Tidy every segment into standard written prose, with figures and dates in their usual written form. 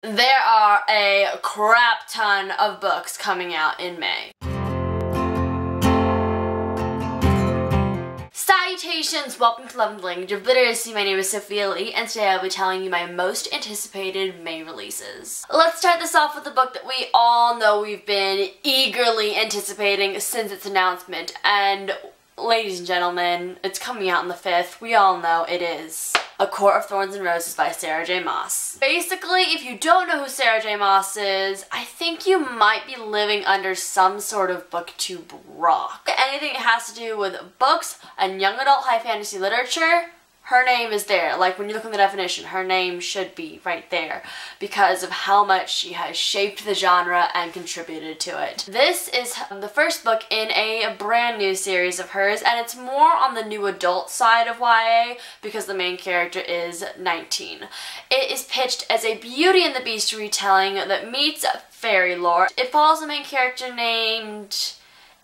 There are a crap ton of books coming out in May. Salutations! Welcome to Love and Language of Literacy. My name is Sophia Lee, and today I'll be telling you my most anticipated May releases. Let's start this off with a book that we all know we've been eagerly anticipating since its announcement, and ladies and gentlemen, it's coming out on the 5th. We all know it is A Court of Thorns and Roses by Sarah J. Maas. Basically, if you don't know who Sarah J. Maas is, I think you might be living under some sort of booktube rock. Anything that has to do with books and young adult high fantasy literature, her name is there. Like, when you look in the definition, her name should be right there because of how much she has shaped the genre and contributed to it. This is the first book in a brand new series of hers, and it's more on the new adult side of YA because the main character is 19. It is pitched as a Beauty and the Beast retelling that meets fairy lore. It follows a main character named...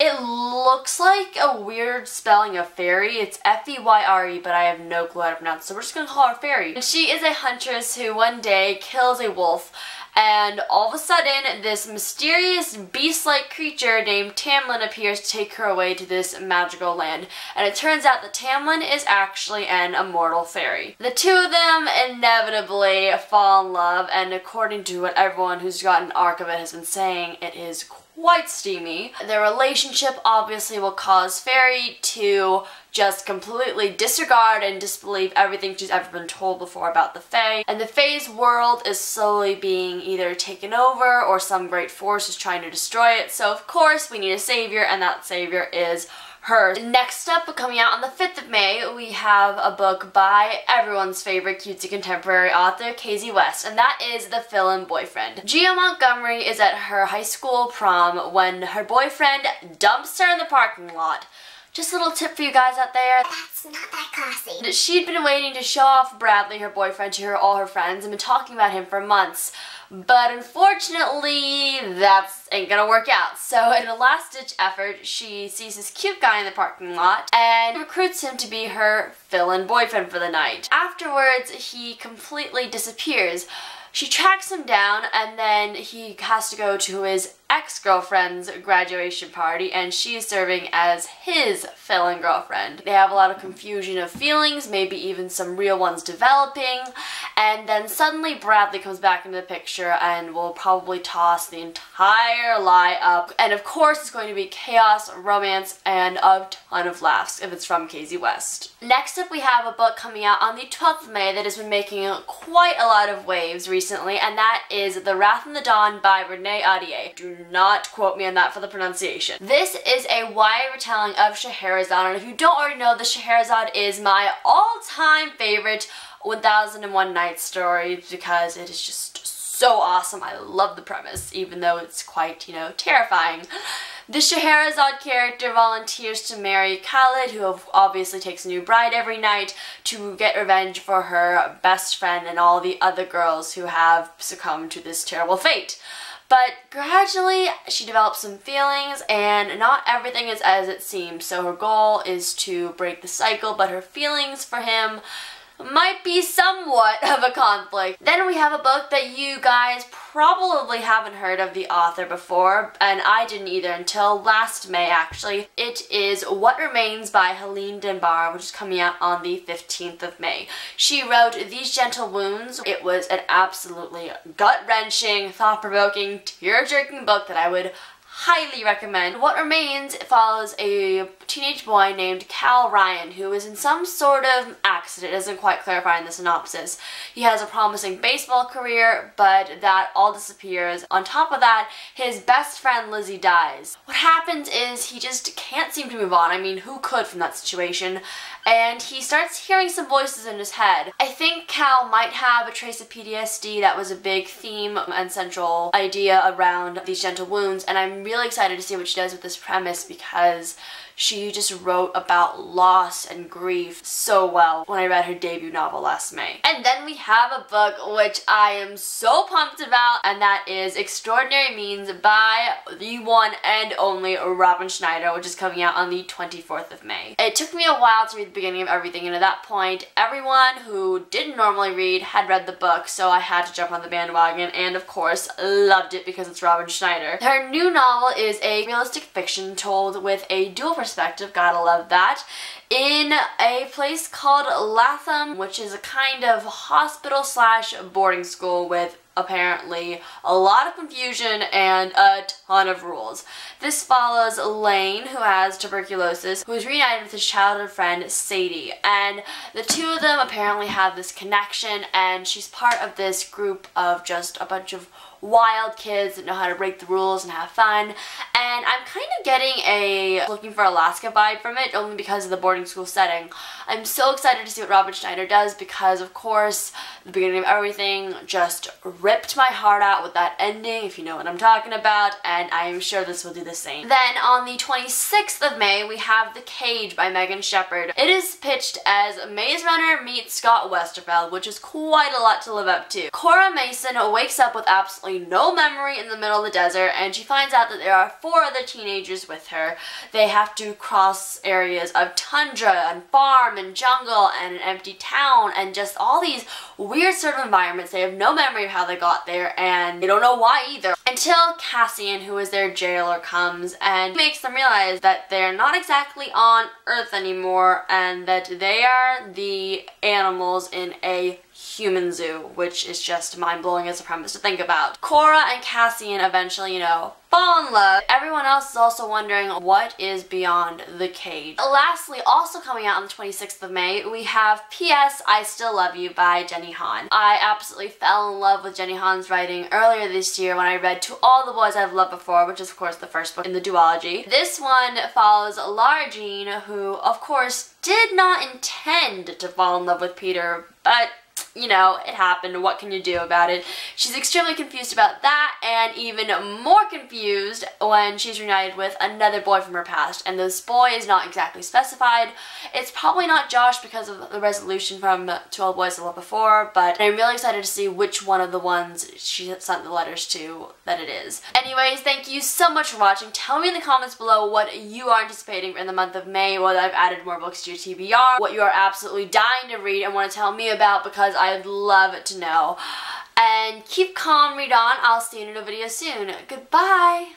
It looks like a weird spelling of fairy. It's F-E-Y-R-E, but I have no clue how to pronounce it, so we're just gonna call her Fairy. And she is a huntress who one day kills a wolf, and all of a sudden, this mysterious beast-like creature named Tamlin appears to take her away to this magical land. And it turns out that Tamlin is actually an immortal fairy. The two of them inevitably fall in love, and according to what everyone who's got an arc of it has been saying, it is quite steamy. Their relationship obviously will cause Fairy to just completely disregard and disbelieve everything she's ever been told before about the Fae. And the Fae's world is slowly being either taken over or some great force is trying to destroy it. So of course we need a savior, and that savior is her. Next up, coming out on the 5th of May, we have a book by everyone's favorite cutesy contemporary author, Kasie West, and that is The Fill-In Boyfriend. Gia Montgomery is at her high school prom when her boyfriend dumps her in the parking lot. Just a little tip for you guys out there. That's not that classy. She'd been waiting to show off Bradley, her boyfriend, to all her friends and been talking about him for months. But unfortunately, that ain't gonna work out. So in a last-ditch effort, she sees this cute guy in the parking lot and recruits him to be her fill-in boyfriend for the night. Afterwards, he completely disappears. She tracks him down, and then he has to go to his ex-girlfriend's graduation party, and she is serving as his fill-in girlfriend. They have a lot of confusion of feelings, maybe even some real ones developing, and then suddenly Bradley comes back into the picture and will probably toss the entire lie up. And of course it's going to be chaos, romance, and a ton of laughs if it's from Kasie West. Next up, we have a book coming out on the 12th of May that has been making quite a lot of waves recently, and that is The Wrath in the Dawn by Renee Ahdieh. Do not quote me on that for the pronunciation. This is a YA retelling of Scheherazade, and if you don't already know, the Scheherazade is my all-time favorite 1001 Nights story because it is just so awesome. I love the premise, even though it's quite, terrifying. The Scheherazade character volunteers to marry Khalid, who obviously takes a new bride every night, to get revenge for her best friend and all the other girls who have succumbed to this terrible fate. But gradually, she develops some feelings, and not everything is as it seems. So her goal is to break the cycle, but her feelings for him might be somewhat of a conflict. Then we have a book that you guys probably haven't heard of the author before, and I didn't either until last May actually. It is What Remains by Helene Dunbar, which is coming out on the 15th of May. She wrote These Gentle Wounds. It was an absolutely gut-wrenching, thought-provoking, tear-jerking book that I would highly recommend. What Remains follows a teenage boy named Cal Ryan who is in some sort of accident. It doesn't quite clarify in the synopsis. He has a promising baseball career, but that all disappears. On top of that, his best friend Lizzie dies. What happens is he just can't seem to move on. I mean, who could from that situation? And he starts hearing some voices in his head. I think Cal might have a trace of PTSD. That was a big theme and central idea around These Gentle Wounds, and I'm really excited to see what she does with this premise because She just wrote about loss and grief so well when I read her debut novel last May. And then we have a book which I am so pumped about, and that is Extraordinary Means by the one and only Robin Schneider, which is coming out on the 24th of May. It took me a while to read the beginning of everything, and at that point, everyone who didn't normally read had read the book, so I had to jump on the bandwagon, and of course, loved it because it's Robin Schneider. Her new novel is a realistic fiction told with a dual perspective, gotta love that, in a place called Latham, which is a kind of hospital slash boarding school with apparently a lot of confusion and a ton of rules. This follows Lane, who has tuberculosis, who is reunited with his childhood friend Sadie, and the two of them apparently have this connection, and she's part of this group of just a bunch of wild kids that know how to break the rules and have fun, and I'm kind of getting a Looking for Alaska vibe from it, only because of the boarding school setting. I'm so excited to see what Robin Schneider does because, of course, the beginning of everything just ripped my heart out with that ending, if you know what I'm talking about, and I'm sure this will do the same. Then on the 26th of May, we have The Cage by Megan Shepherd. It is pitched as Maze Runner meets Scott Westerfeld, which is quite a lot to live up to. Cora Mason wakes up with absolutely no memory in the middle of the desert, and she finds out that there are 4 other teenagers with her. They have to cross areas of tundra and farm and jungle and an empty town and just all these weird sort of environments. They have no memory of how they got there, and they don't know why either. Until Cassian, who is their jailer, comes and makes them realize that they're not exactly on Earth anymore and that they are the animals in a human zoo, which is just mind-blowing as a premise to think about. Cora and Cassian eventually, fall in love. Everyone else is also wondering what is beyond the cage. Lastly, also coming out on the 26th of May, we have P.S. I Still Love You by Jenny Han. I absolutely fell in love with Jenny Han's writing earlier this year when I read To All the Boys I've Loved Before, which is of course the first book in the duology. This one follows Lara Jean, who of course did not intend to fall in love with Peter, but it happened. What can you do about it? She's extremely confused about that, and even more confused when she's reunited with another boy from her past, and this boy is not exactly specified. It's probably not Josh because of the resolution from To All the Boys I Loved Before, but I'm really excited to see which one of the ones she sent the letters to that it is. Anyways, thank you so much for watching. Tell me in the comments below what you are anticipating in the month of May, whether I've added more books to your TBR, what you are absolutely dying to read and want to tell me about, because I'd love to know. And keep calm, read on. I'll see you in a video soon. Goodbye!